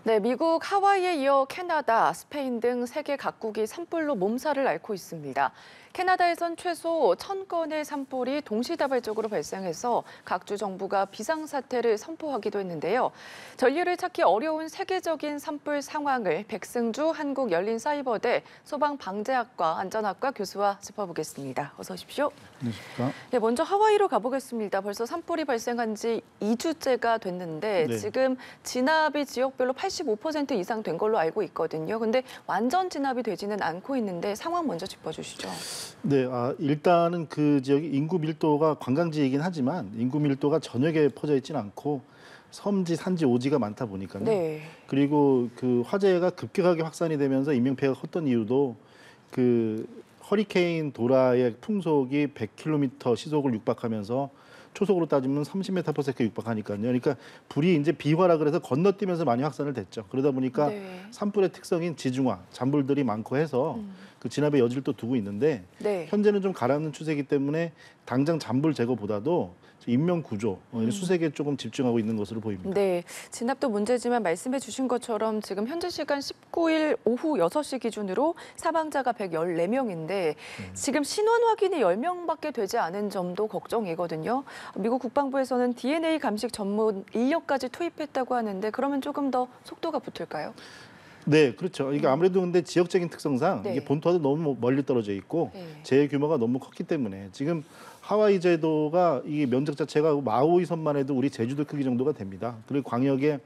네, 미국 하와이에 이어 캐나다, 스페인 등 세계 각국이 산불로 몸살을 앓고 있습니다. 캐나다에선 최소 1,000건의 산불이 동시다발적으로 발생해서 각주 정부가 비상사태를 선포하기도 했는데요. 전리를 찾기 어려운 세계적인 산불 상황을 백승주 한국열린사이버대 소방방재학과 안전학과 교수와 짚어보겠습니다. 어서 오십시오. 안녕하십니까. 네, 먼저 하와이로 가보겠습니다. 벌써 산불이 발생한 지 2주째가 됐는데 네. 지금 진압이 지역별로 85% 이상 된 걸로 알고 있거든요. 근데 완전 진압이 되지는 않고 있는데 상황 먼저 짚어주시죠. 네, 일단은 그 지역이 인구 밀도가 관광지이긴 하지만 인구 밀도가 전역에 퍼져 있지는 않고 섬지, 산지, 오지가 많다 보니까요. 네. 그리고 그 화재가 급격하게 확산이 되면서 인명피해가 컸던 이유도 그 허리케인 도라의 풍속이 100km 시속을 육박하면서 초속으로 따지면 30m/s 육박하니까요. 그러니까 불이 이제 비화라 그래서 건너뛰면서 많이 확산을 됐죠. 그러다 보니까 네. 산불의 특성인 지중화, 잔불들이 많고 해서 그 진압의 여지를 또 두고 있는데 네. 현재는 좀 가라앉는 추세이기 때문에 당장 잔불 제거보다도 인명 구조, 수색에 조금 집중하고 있는 것으로 보입니다. 네, 진압도 문제지만 말씀해 주신 것처럼 지금 현재 시간 19일 오후 6시 기준으로 사망자가 114명인데 지금 신원 확인이 10명밖에 되지 않은 점도 걱정이거든요. 미국 국방부에서는 DNA 감식 전문 인력까지 투입했다고 하는데 그러면 조금 더 속도가 붙을까요? 네, 그렇죠. 이게 아무래도 근데 지역적인 특성상 네. 이게 본토와도 너무 멀리 떨어져 있고 네. 재해 규모가 너무 컸기 때문에 지금 하와이 제도가 이 면적 자체가 마우이 섬만 해도 우리 제주도 크기 정도가 됩니다. 그리고 광역에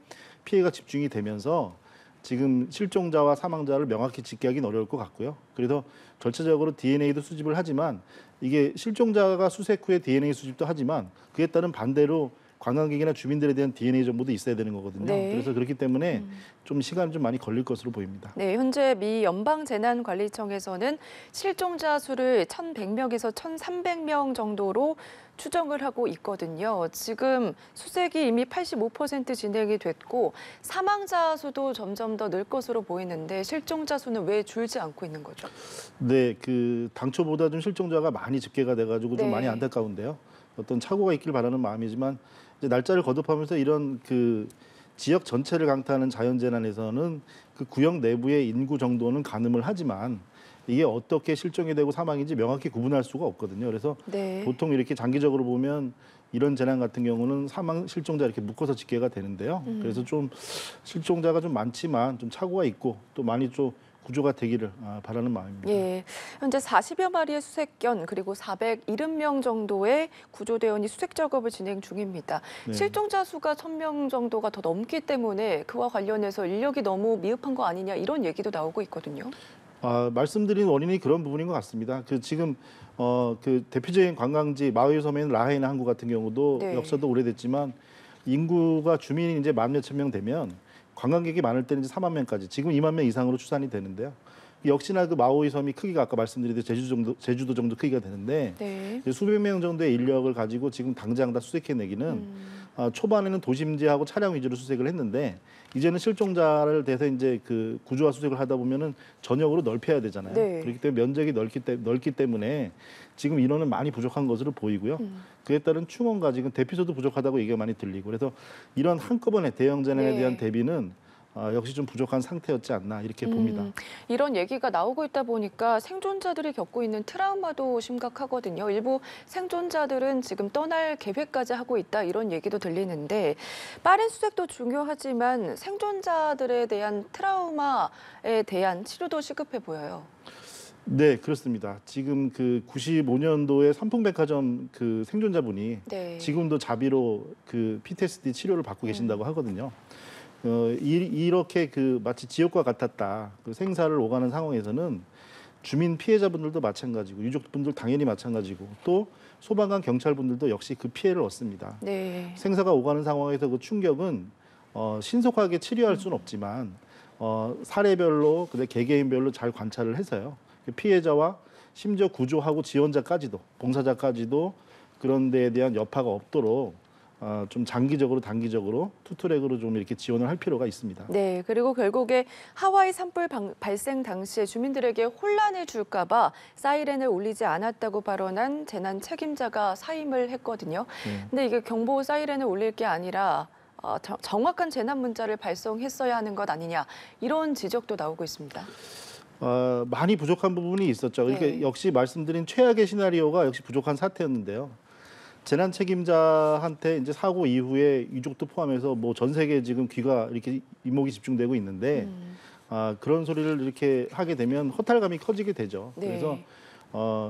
피해가 집중이 되면서 지금 실종자와 사망자를 명확히 집계하기는 어려울 것 같고요. 그래서 절차적으로 DNA도 수집을 하지만 이게 실종자가 수색 후에 DNA 수집도 하지만 그에 따른 반대로 관광객이나 주민들에 대한 DNA 정보도 있어야 되는 거거든요. 네. 그래서 그렇기 때문에 좀 시간이 좀 많이 걸릴 것으로 보입니다. 네, 현재 미 연방재난관리청에서는 실종자 수를 1,100명에서 1,300명 정도로 추정을 하고 있거든요. 지금 수색이 이미 85% 진행이 됐고 사망자 수도 점점 더 늘 것으로 보이는데 실종자 수는 왜 줄지 않고 있는 거죠? 네, 그 당초보다 좀 실종자가 많이 집계가 돼가지고 좀 네. 많이 안타까운데요. 어떤 착오가 있길 바라는 마음이지만 이제 날짜를 거듭하면서 이런 그 지역 전체를 강타하는 자연재난에서는 그 구역 내부의 인구 정도는 가늠을 하지만 이게 어떻게 실종이 되고 사망인지 명확히 구분할 수가 없거든요. 그래서 네. 보통 이렇게 장기적으로 보면 이런 재난 같은 경우는 사망 실종자 이렇게 묶어서 집계가 되는데요. 그래서 좀 실종자가 좀 많지만 좀 착오가 있고 또 많이 좀 구조가 되기를 바라는 마음입니다. 예, 현재 40여 마리의 수색견 그리고 470명 정도의 구조대원이 수색 작업을 진행 중입니다. 네. 실종자 수가 1,000명 정도가 더 넘기 때문에 그와 관련해서 인력이 너무 미흡한 거 아니냐 이런 얘기도 나오고 있거든요. 말씀드린 원인이 그런 부분인 것 같습니다. 그 지금 그 대표적인 관광지 마우이 섬에 있는 라하이나 항구 같은 경우도 네. 역사도 오래됐지만 인구가 주민이 이제 10,000명 되면 관광객이 많을 때는 이제 4만 명까지 지금 2만 명 이상으로 추산이 되는데요. 역시나 그 마우이 섬이 크기가 아까 말씀드린 제주도 정도 크기가 되는데 네. 수백 명 정도의 인력을 가지고 지금 당장 다 수색해내기는 초반에는 도심지하고 차량 위주로 수색을 했는데 이제는 실종자를 대해서 이제 그 구조화 수색을 하다 보면은 전역으로 넓혀야 되잖아요. 네. 그렇기 때문에 면적이 넓기 때문에 지금 인원은 많이 부족한 것으로 보이고요. 그에 따른 충원과 지금 대피소도 부족하다고 얘기가 많이 들리고 그래서 이런 한꺼번에 대형 재난에 네. 대한 대비는 역시 좀 부족한 상태였지 않나 이렇게 봅니다. 이런 얘기가 나오고 있다 보니까 생존자들이 겪고 있는 트라우마도 심각하거든요. 일부 생존자들은 지금 떠날 계획까지 하고 있다 이런 얘기도 들리는데 빠른 수색도 중요하지만 생존자들에 대한 트라우마에 대한 치료도 시급해 보여요. 네, 그렇습니다. 지금 그 95년도에 삼풍백화점 그 생존자분이 네. 지금도 자비로 그 PTSD 치료를 받고 계신다고 하거든요. 이렇게 그 마치 지옥과 같았다. 그 생사를 오가는 상황에서는 주민 피해자분들도 마찬가지고 유족분들 당연히 마찬가지고 또 소방관 경찰분들도 역시 그 피해를 얻습니다. 네. 생사가 오가는 상황에서 그 충격은 신속하게 치료할 수는 없지만 사례별로 근데 개개인별로 잘 관찰을 해서요. 피해자와 심지어 구조하고 지원자까지도 봉사자까지도 그런 데에 대한 여파가 없도록 좀 장기적으로 단기적으로 투트랙으로 좀 이렇게 지원을 할 필요가 있습니다. 네, 그리고 결국에 하와이 산불 발생 당시에 주민들에게 혼란을 줄까 봐 사이렌을 울리지 않았다고 발언한 재난 책임자가 사임을 했거든요. 근데 이게 경보 사이렌을 울릴 게 아니라 정확한 재난 문자를 발송했어야 하는 것 아니냐 이런 지적도 나오고 있습니다. 많이 부족한 부분이 있었죠. 그러니까 네. 역시 말씀드린 최악의 시나리오가 역시 부족한 사태였는데요. 재난 책임자한테 이제 사고 이후에 유족도 포함해서 뭐 전 세계 지금 귀가 이렇게 이목이 집중되고 있는데 그런 소리를 이렇게 하게 되면 허탈감이 커지게 되죠. 네. 그래서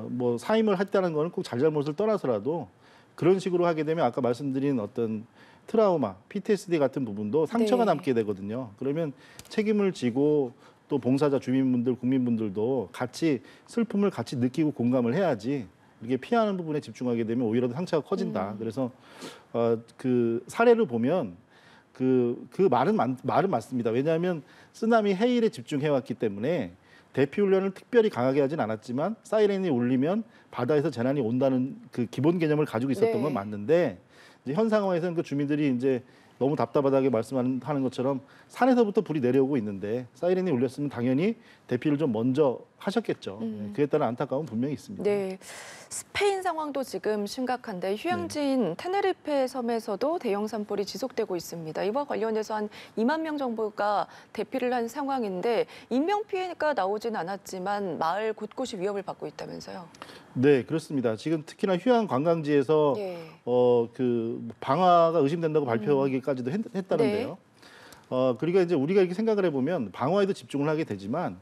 뭐 사임을 했다는 거는 꼭 잘잘못을 떠나서라도 그런 식으로 하게 되면 아까 말씀드린 어떤 트라우마, PTSD 같은 부분도 상처가 네. 남게 되거든요. 그러면 책임을 지고 또 봉사자 주민분들, 국민분들도 같이 슬픔을 같이 느끼고 공감을 해야지 이게 피하는 부분에 집중하게 되면 오히려 더 상처가 커진다. 그래서 그 사례를 보면 그 말은 맞습니다. 왜냐하면 쓰나미 해일에 집중해왔기 때문에 대피 훈련을 특별히 강하게 하진 않았지만 사이렌이 울리면 바다에서 재난이 온다는 그 기본 개념을 가지고 있었던 네. 건 맞는데 이제 현 상황에서는 그 주민들이 이제 너무 답답하다게 말씀하는 것처럼 산에서부터 불이 내려오고 있는데 사이렌이 울렸으면 당연히 대피를 좀 먼저 하셨겠죠. 그에 따른 안타까움은 분명히 있습니다. 네, 스페인 상황도 지금 심각한데 휴양지인 테네리페 섬에서도 대형 산불이 지속되고 있습니다. 이와 관련해서 한 2만 명 정도가 대피를 한 상황인데 인명 피해가 나오진 않았지만 마을 곳곳이 위협을 받고 있다면서요. 네, 그렇습니다. 지금 특히나 휴양 관광지에서 네. 그 방화가 의심된다고 발표하기까지도 했다는데요. 그러니까 이제 우리가 이렇게 생각을 해보면 방화에도 집중을 하게 되지만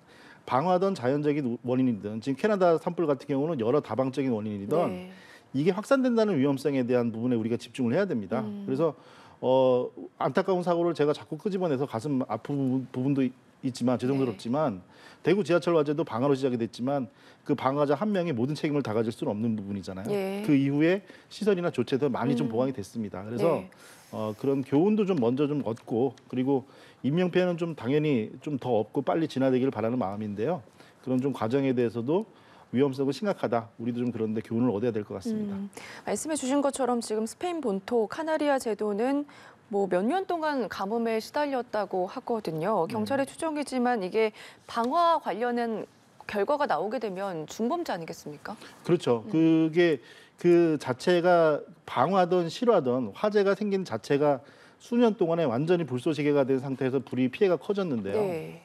방화든 자연적인 원인이든 지금 캐나다 산불 같은 경우는 여러 다방적인 원인이든 네. 이게 확산된다는 위험성에 대한 부분에 우리가 집중을 해야 됩니다. 그래서 안타까운 사고를 제가 자꾸 끄집어내서 가슴 아픈 부분도 있지만 죄송스럽지만 대구 지하철 화재도 방화로 시작이 됐지만 그 방화자 한 명이 모든 책임을 다 가질 수는 없는 부분이잖아요. 예. 그 이후에 시설이나 조치도 많이 좀 보완이 됐습니다. 그래서 네. 그런 교훈도 좀 먼저 좀 얻고 그리고 인명 피해는 좀 당연히 좀 더 없고 빨리 진화되기를 바라는 마음인데요. 그런 좀 과정에 대해서도 위험성은 심각하다. 우리도 좀 그런데 교훈을 얻어야 될 것 같습니다. 말씀해 주신 것처럼 지금 스페인 본토 카나리아 제도는 뭐 몇 년 동안 가뭄에 시달렸다고 하거든요. 경찰의 추정이지만 이게 방화 관련된 결과가 나오게 되면 중범죄 아니겠습니까? 그렇죠. 그게 그 자체가 방화든 실화든 화재가 생긴 자체가 수년 동안에 완전히 불쏘시개가 된 상태에서 불이 피해가 커졌는데요. 네.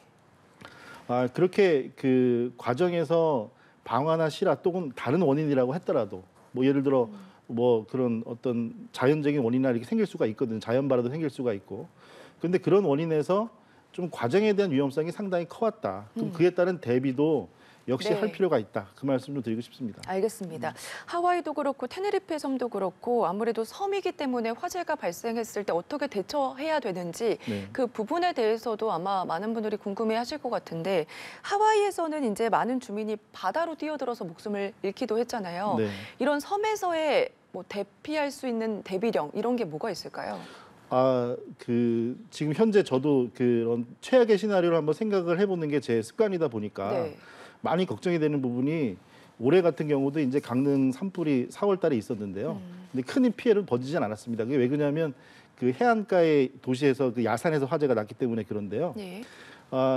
그렇게 그 과정에서 방화나 실화 또는 다른 원인이라고 했더라도 뭐 예를 들어 뭐 그런 어떤 자연적인 원인이나 이렇게 생길 수가 있거든요. 자연 발화도 생길 수가 있고. 그런데 그런 원인에서 좀 과정에 대한 위험성이 상당히 커왔다. 그럼 그에 따른 대비도 역시 네. 할 필요가 있다. 그 말씀 좀 드리고 싶습니다. 알겠습니다. 하와이도 그렇고 테네리페 섬도 그렇고 아무래도 섬이기 때문에 화재가 발생했을 때 어떻게 대처해야 되는지 네. 그 부분에 대해서도 아마 많은 분들이 궁금해하실 것 같은데 하와이에서는 이제 많은 주민이 바다로 뛰어들어서 목숨을 잃기도 했잖아요. 네. 이런 섬에서의 뭐 대피할 수 있는 대비령 이런 게 뭐가 있을까요? 지금 현재 저도 그런 최악의 시나리오를 한번 생각을 해보는 게 제 습관이다 보니까 네. 많이 걱정이 되는 부분이 올해 같은 경우도 이제 강릉 산불이 4월 달에 있었는데요. 근데 큰 피해를 번지진 않았습니다. 그게 왜 그러냐면 그 해안가의 도시에서 그 야산에서 화재가 났기 때문에 그런데요. 네.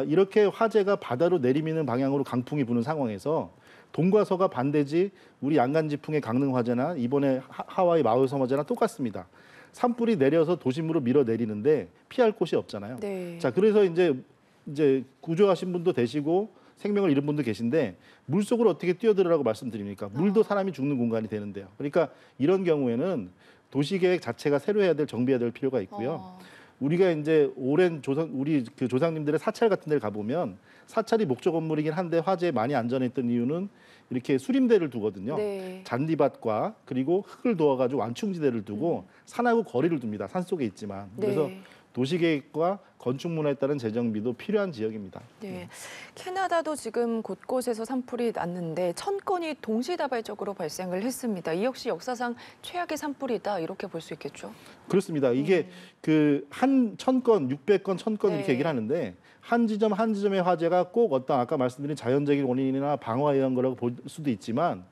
이렇게 화재가 바다로 내리미는 방향으로 강풍이 부는 상황에서 동과 서가 반대지 우리 양간지풍의 강릉 화재나 이번에 하와이 마우이섬 화재나 똑같습니다. 산불이 내려서 도심으로 밀어내리는데 피할 곳이 없잖아요. 네. 자, 그래서 이제 구조하신 분도 되시고 생명을 잃은 분도 계신데 물속으로 어떻게 뛰어들으라고 말씀드립니까? 물도 사람이 죽는 공간이 되는데요. 그러니까 이런 경우에는 도시계획 자체가 새로 해야 될 정비해야 될 필요가 있고요. 우리가 이제 오랜 우리 그 조상님들의 사찰 같은 데를 가보면 사찰이 목조 건물이긴 한데 화재에 많이 안전했던 이유는 이렇게 수림대를 두거든요. 네. 잔디밭과 그리고 흙을 도와가지고 완충지대를 두고 산하고 거리를 둡니다. 산 속에 있지만. 그래서 네. 도시계획과 건축 문화에 따른 재정비도 필요한 지역입니다. 네. 캐나다도 지금 곳곳에서 산불이 났는데 1000건이 동시다발적으로 발생을 했습니다. 이 역시 역사상 최악의 산불이다 이렇게 볼 수 있겠죠. 그렇습니다. 이게 그 한 1000건, 600건, 1000건 네. 이렇게 얘기를 하는데 한 지점의 화재가 꼭 어떤 아까 말씀드린 자연적인 원인이나 방화에 의한 거라고 볼 수도 있지만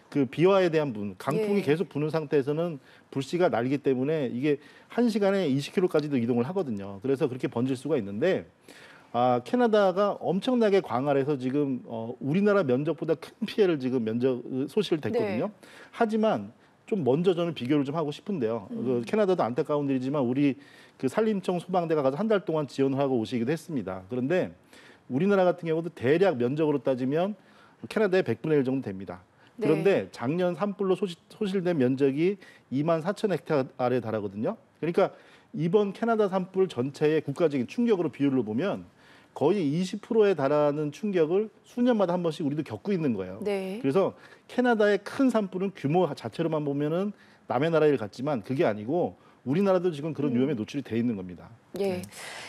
그 비화에 대한 부분, 강풍이 예. 계속 부는 상태에서는 불씨가 날기 때문에 이게 1시간에 20km까지도 이동을 하거든요. 그래서 그렇게 번질 수가 있는데 캐나다가 엄청나게 광활해서 지금 우리나라 면적보다 큰 피해를 지금 소실을 됐거든요. 네. 하지만 좀 먼저 저는 비교를 좀 하고 싶은데요. 그 캐나다도 안타까운 일이지만 우리 그 산림청 소방대가 가서 한 달 동안 지원을 하고 오시기도 했습니다. 그런데 우리나라 같은 경우도 대략 면적으로 따지면 캐나다의 100분의 1 정도 됩니다. 그런데 작년 산불로 소실된 면적이 24,000헥타르에 달하거든요. 그러니까 이번 캐나다 산불 전체의 국가적인 충격으로 비율로 보면 거의 20%에 달하는 충격을 수년마다 한 번씩 우리도 겪고 있는 거예요. 네. 그래서 캐나다의 큰 산불은 규모 자체로만 보면은 남의 나라 일 같지만 그게 아니고 우리나라도 지금 그런 위험에 노출이 돼 있는 겁니다. 예.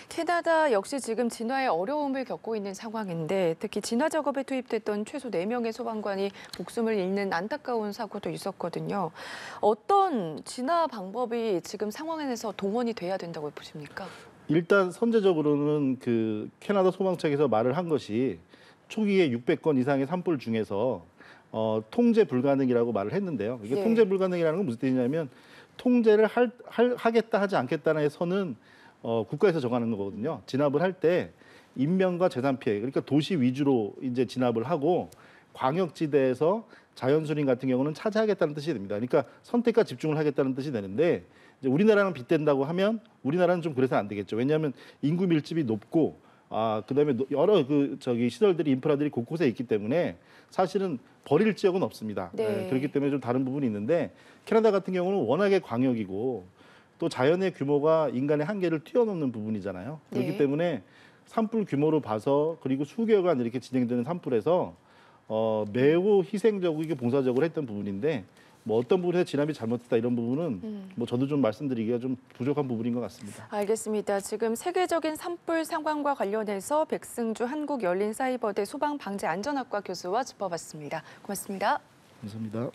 캐나다 역시 지금 진화에 어려움을 겪고 있는 상황인데 특히 진화 작업에 투입됐던 최소 4명의 소방관이 목숨을 잃는 안타까운 사고도 있었거든요. 어떤 진화 방법이 지금 상황에서 동원이 돼야 된다고 보십니까? 일단 선제적으로는 그 캐나다 소방청에서 말을 한 것이 초기에 600건 이상의 산불 중에서 통제 불가능이라고 말을 했는데요. 이게 예. 통제 불가능이라는 건 무슨 뜻이냐면 통제를 하겠다 하지 않겠다는 선은 국가에서 정하는 거거든요. 진압을 할 때 인명과 재산 피해, 그러니까 도시 위주로 이제 진압을 하고 광역지대에서 자연수림 같은 경우는 차지하겠다는 뜻이 됩니다. 그러니까 선택과 집중을 하겠다는 뜻이 되는데 이제 우리나라랑 빗댄다고 하면 우리나라는 좀 그래서 안 되겠죠. 왜냐하면 인구 밀집이 높고 그다음에 여러 시설들이 인프라들이 곳곳에 있기 때문에 사실은 버릴 지역은 없습니다. 네. 그렇기 때문에 좀 다른 부분이 있는데 캐나다 같은 경우는 워낙에 광역이고 또 자연의 규모가 인간의 한계를 뛰어넘는 부분이잖아요. 그렇기 네. 때문에 산불 규모로 봐서 그리고 수개월간 이렇게 진행되는 산불에서 매우 희생적이고 봉사적으로 했던 부분인데 뭐 어떤 부분에서 진압이 잘못됐다 이런 부분은 뭐 저도 좀 말씀드리기가 좀 부족한 부분인 것 같습니다. 알겠습니다. 지금 세계적인 산불 상황과 관련해서 백승주 한국열린사이버대 소방방재안전학과 교수와 짚어봤습니다. 고맙습니다. 감사합니다.